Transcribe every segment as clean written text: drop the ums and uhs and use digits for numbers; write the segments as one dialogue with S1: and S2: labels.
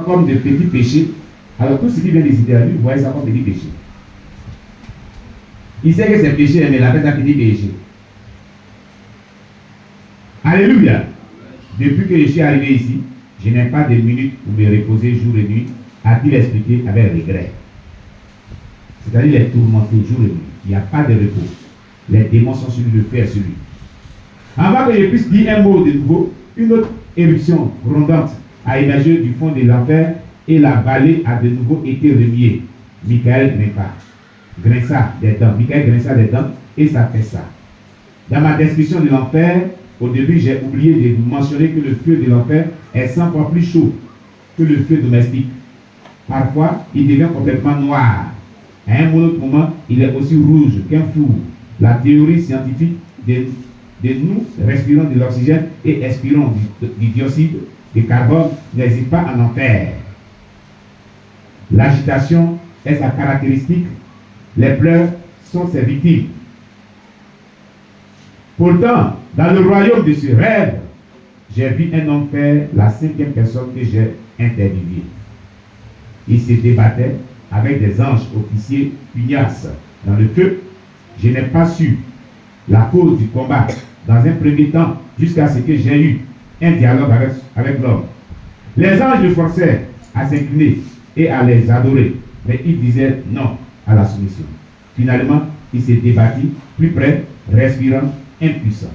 S1: comme des petits péchés, alors tout ce qui vient des idées à lui, vous voyez ça comme des petits péchés. Il sait que c'est péché, mais il appelle ça petit péché. Alléluia. Depuis que je suis arrivé ici, je n'ai pas de minutes pour me reposer jour et nuit, a-t-il expliqué avec regret. C'est-à-dire les tourmenter jour et nuit. Il n'y a pas de repos. Les démons sont sur lui, le feu est sur lui. Avant que je puisse dire un mot de nouveau, une autre éruption grondante a émergé du fond de l'enfer et la vallée a de nouveau été remuée. Michael grinça des dents. Michael grinça des dents et ça fait ça. Dans ma description de l'enfer, au début, j'ai oublié de mentionner que le feu de l'enfer est 100 fois plus chaud que le feu domestique. Parfois, il devient complètement noir. À un autre moment, il est aussi rouge qu'un four. La théorie scientifique de nous respirons de l'oxygène et expirons du dioxyde de carbone n'hésite pas à en faire. L'agitation est sa caractéristique. Les pleurs sont ses victimes. Pourtant, dans le royaume de ce rêve, j'ai vu un homme faire la 5e personne que j'ai interviewée. Il se débattait avec des anges officiers pugnaces dans le feu. Je n'ai pas su la cause du combat dans un premier temps jusqu'à ce que j'ai eu un dialogue avec l'homme. Les anges le forçaient à s'incliner et à les adorer, mais il disait non à la soumission. Finalement, il s'est débattu plus près, respirant, impuissant.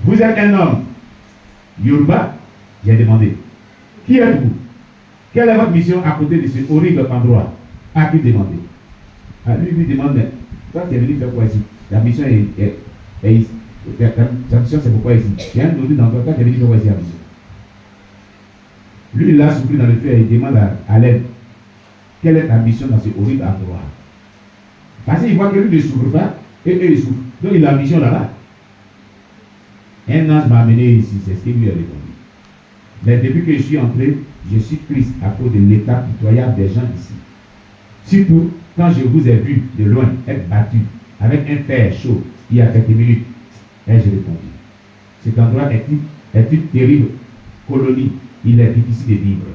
S1: Vous êtes un homme Yoruba? J'ai demandé. Qui êtes-vous? Quelle est votre mission à côté de ce horrible endroit? A-t-il demandé. Lui demande, mais toi tu es venu faire quoi ici? La mission est ici. Ta mission c'est pourquoi ici? Il y a un autre dans toi tu es venu faire quoi ici à la mission? Lui il a souffert dans le feu et il demande à l'aide. Quelle est ta mission dans ce horrible endroit? Parce qu'il voit que lui ne souffre pas et eux ils souffrent. Donc il a la mission là-bas. Un ange m'a amené ici, c'est ce qu'il lui a répondu. Mais depuis que je suis entré, je suis triste à cause de l'état pitoyable des gens ici. Surtout quand je vous ai vu de loin être battu avec un fer chaud il y a quelques minutes. Et j'ai répondu. Cet endroit est une terrible colonie. Il est difficile de vivre.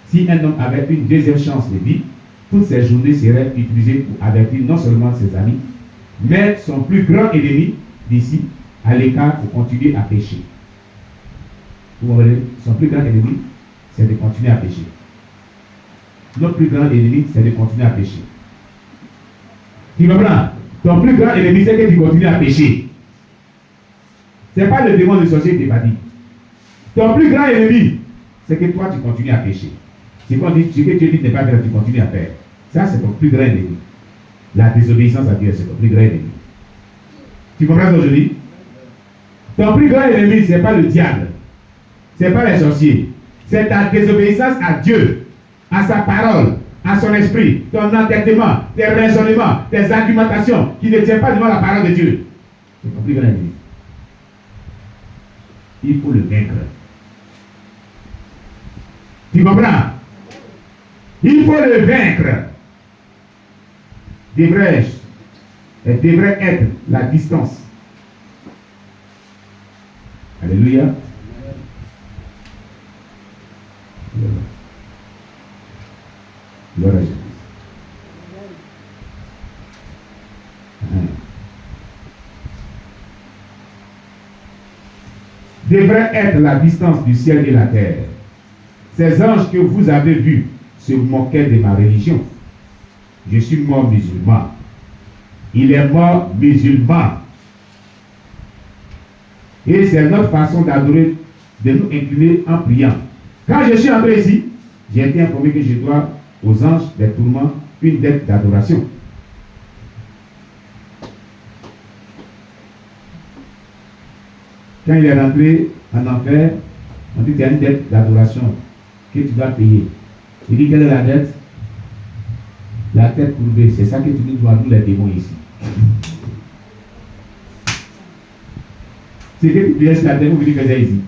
S1: Si un homme avait une deuxième chance de vie, toutes ces journées seraient utilisées pour avertir non seulement ses amis, mais son plus grand ennemi d'ici à l'écart pour continuer à pécher. Vous voyez, son plus grand ennemi, c'est de continuer à pécher. Notre plus grand ennemi, c'est de continuer à pécher. Tu comprends? Ton plus grand ennemi, c'est que tu continues à pécher. Ce n'est pas le démon de sorcier qui t'a dit. Ton plus grand ennemi, c'est que toi, tu continues à pécher. Ce que Dieu dit ne pas faire, tu continues à faire. Ça, c'est ton plus grand ennemi. La désobéissance à Dieu, c'est ton plus grand ennemi. Tu comprends aujourd'hui? Ton plus grand ennemi, ce n'est pas le diable. Ce n'est pas les sorciers. C'est ta désobéissance à Dieu, à sa parole, à son esprit, ton entêtement, tes raisonnements, tes argumentations qui ne tiennent pas devant la parole de Dieu. C'est ton plus grand ennemi. Il faut le vaincre. Tu comprends? Il faut le vaincre. Devrait être la distance. Alléluia. Gloire à Jésus. Devrait être la distance du ciel et la terre. Ces anges que vous avez vus se moquaient de ma religion. Je suis mort musulman. Il est mort musulman. Et c'est notre façon d'adorer, de nous incliner en priant. Quand je suis entré ici, j'ai été informé que je dois aux anges des tourments une dette d'adoration. Quand il est rentré en enfer, on dit qu'il y a une dette d'adoration que tu dois payer. Il dit quelle est la dette? La tête courbée, c'est ça que tu nous dois, nous les démons ici. C'est que tu laisses la tête, vous venez faire ça ici.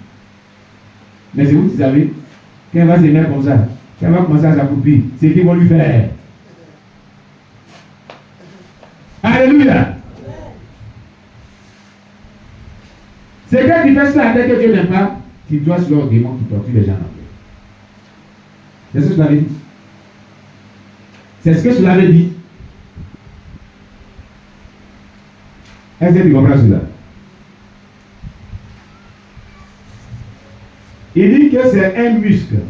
S1: Mais c'est vous qui savez, quand elle va se mettre comme ça, quand elle va commencer à s'accoupler, c'est qu'ils vont lui faire. Alléluia! C'est que tu fais sur la terre que Dieu n'aime pas, tu dois sur le démon qui torture les gens en terre. C'est ce que je l'avais dit. C'est ce que je l'avais dit. Est-ce que tu comprends cela? Il dit que c'est un muscle.